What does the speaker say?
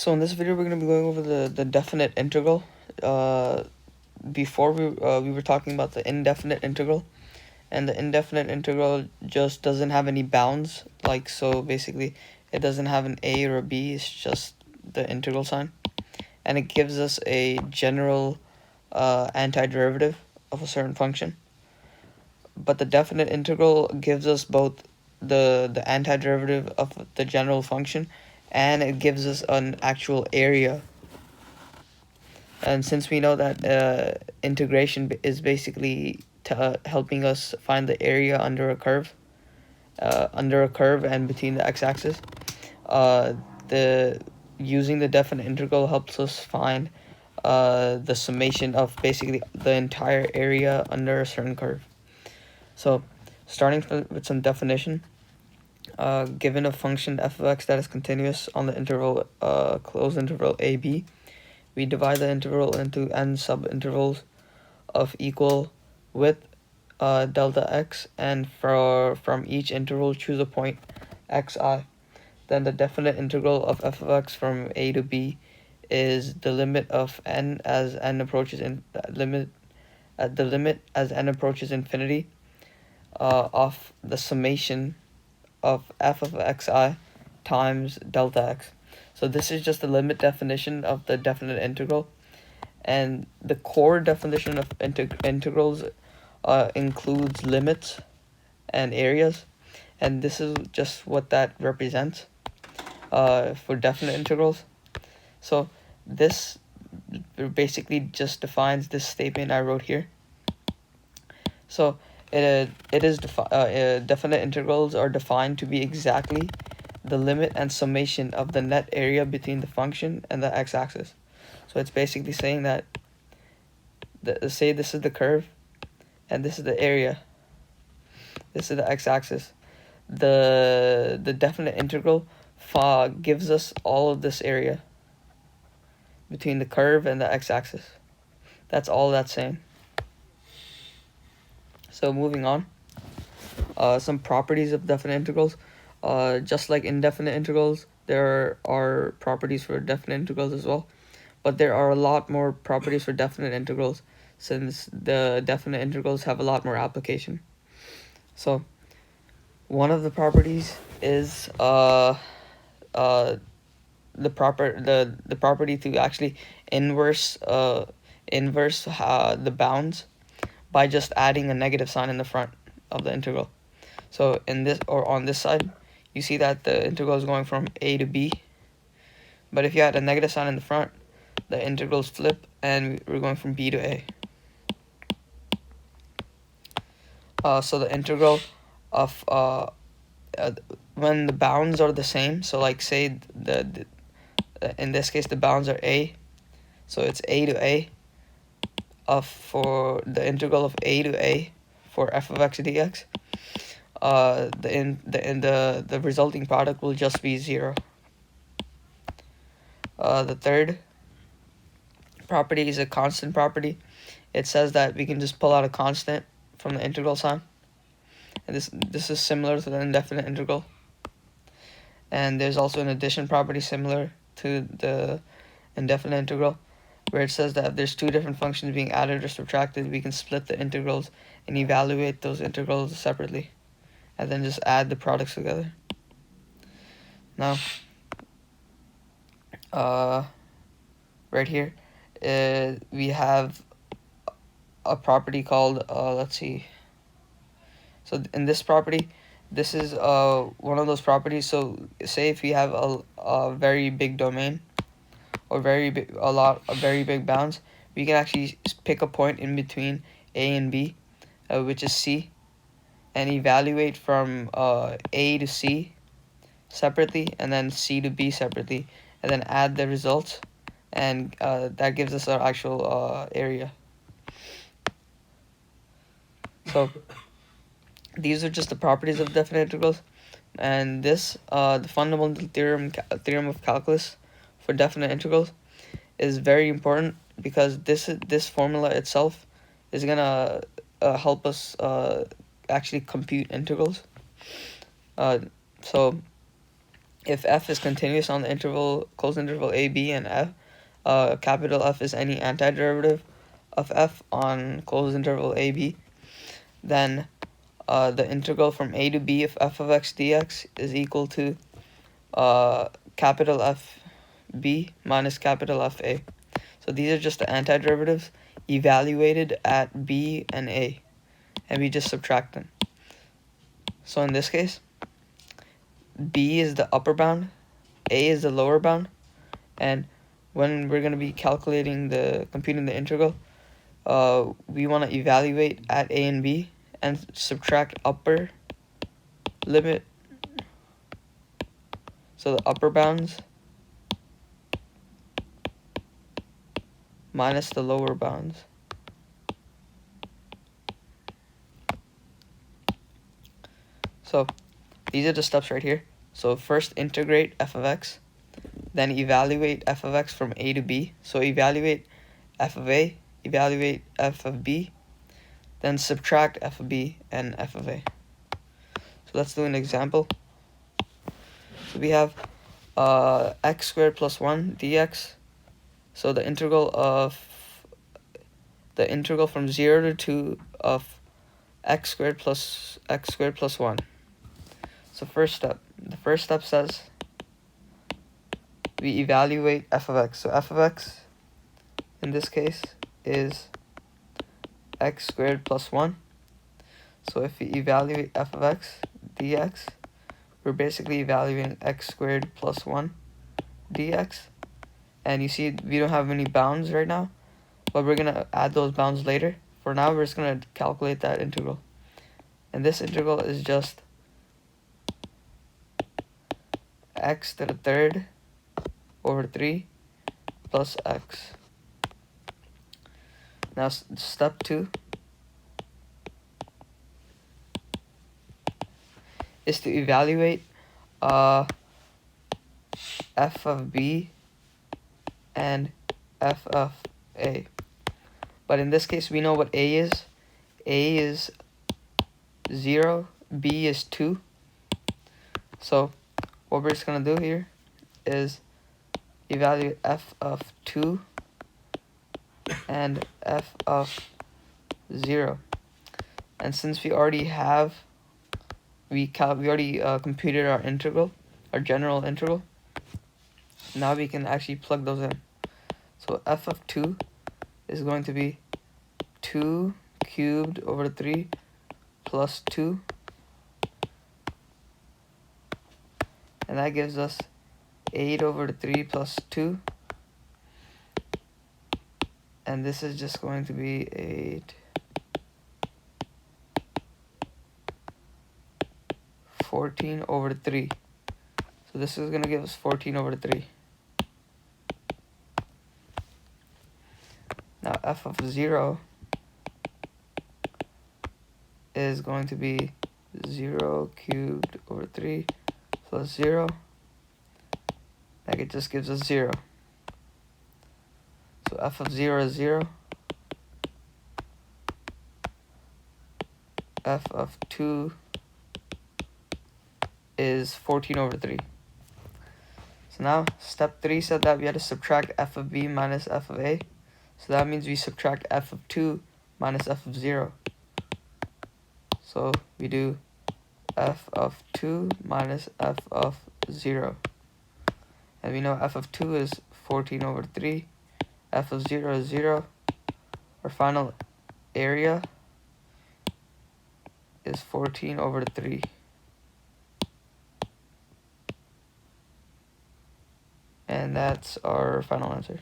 So in this video, we're going to be going over the definite integral. Before we were talking about the indefinite integral, and the indefinite integral just doesn't have any bounds. So basically, it doesn't have an a or a b. It's just the integral sign, and it gives us a general antiderivative of a certain function. But the definite integral gives us both the antiderivative of the general function, and it gives us an actual area. And since we know that integration is basically helping us find the area under a curve and between the x-axis, the using the definite integral helps us find the summation of basically the entire area under a certain curve. So, starting with some definition, given a function f of x that is continuous on the interval closed interval ab, we divide the interval into n subintervals of equal width delta x, and from each interval choose a point xi. Then the definite integral of f of x from a to b is the limit of n as n approaches in the limit as n approaches infinity of the summation of f of xi times delta x. So this is just the limit definition of the definite integral, and the core definition of integrals includes limits and areas, and this is just what that represents for definite integrals. So this basically just defines this statement I wrote here. So definite integrals are defined to be exactly the limit and summation of the net area between the function and the x-axis. So it's basically saying that say this is the curve and this is the area, this is the x-axis. The definite integral gives us all of this area between the curve and the x-axis. That's all that's saying. So moving on, some properties of definite integrals. Just like indefinite integrals, there are properties for definite integrals as well, but there are a lot more properties for definite integrals since the definite integrals have a lot more application. So one of the properties is the property to actually inverse the bounds by just adding a negative sign in the front of the integral. So on this side, you see that the integral is going from a to b, but if you add a negative sign in the front, the integrals flip and we're going from b to a. So the integral of when the bounds are the same, so like say in this case the bounds are a, so it's a to a for the integral of a to a for f of x dx. The resulting product will just be 0. The third property is a constant property. It says that we can just pull out a constant from the integral sign, and this is similar to the indefinite integral. And there's also an addition property similar to the indefinite integral, where it says that if there's two different functions being added or subtracted, we can split the integrals and evaluate those integrals separately, and then just add the products together. Now, right here, we have a property called, let's see. So in this property, this is one of those properties. So say if we have a very big domain, or very big bounds, we can actually pick a point in between a and b, which is c, and evaluate from a to c separately, and then c to b separately, and then add the results, and that gives us our actual area. So these are just the properties of definite integrals, and this the fundamental theorem of calculus for definite integrals is very important, because this formula itself is gonna help us actually compute integrals. So if f is continuous on the interval, closed interval a, b, and f, capital F is any antiderivative of f on closed interval a, b, then the integral from a to b of f of x dx is equal to capital F b minus capital F a. So these are just the antiderivatives evaluated at b and a, and we just subtract them. So in this case, b is the upper bound, a is the lower bound, and when we're going to be computing the integral, we want to evaluate at a and b and subtract upper limit, so the upper bounds minus the lower bounds. So these are the steps right here. So first integrate f of x, then evaluate f of x from a to b. So evaluate f of a, evaluate f of b, then subtract f of b and f of a. So let's do an example. So we have x squared plus 1 dx. So the integral from 0 to 2 of x squared plus 1. So the first step says we evaluate f of x. So f of x in this case is x squared plus 1. So if we evaluate f of x dx, we're basically evaluating x squared plus 1 dx. And you see we don't have any bounds right now, but we're going to add those bounds later. For now, we're just going to calculate that integral. And this integral is just x to the third over 3 plus x. Now step 2 is to evaluate f of b and f of a. But in this case, we know what a is. A is 0, b is 2. So what we're just going to do here is evaluate f of 2 and f of 0. And since we already have, we already computed our integral, our general integral, now we can actually plug those in. So f of 2 is going to be 2 cubed over 3 plus 2. And that gives us 8 over 3 plus 2. And this is just going to be 8. 14 over 3. So this is going to give us 14 over 3. Now f of 0 is going to be 0 cubed over 3 plus 0. Like it just gives us 0. So f of 0 is 0. F of 2 is 14 over 3. So now step 3 said that we had to subtract f of b minus f of a. So that means we subtract f of 2 minus f of 0. So we do f of 2 minus f of 0. And we know f of 2 is 14 over 3. F of 0 is 0. Our final area is 14 over 3. And that's our final answer.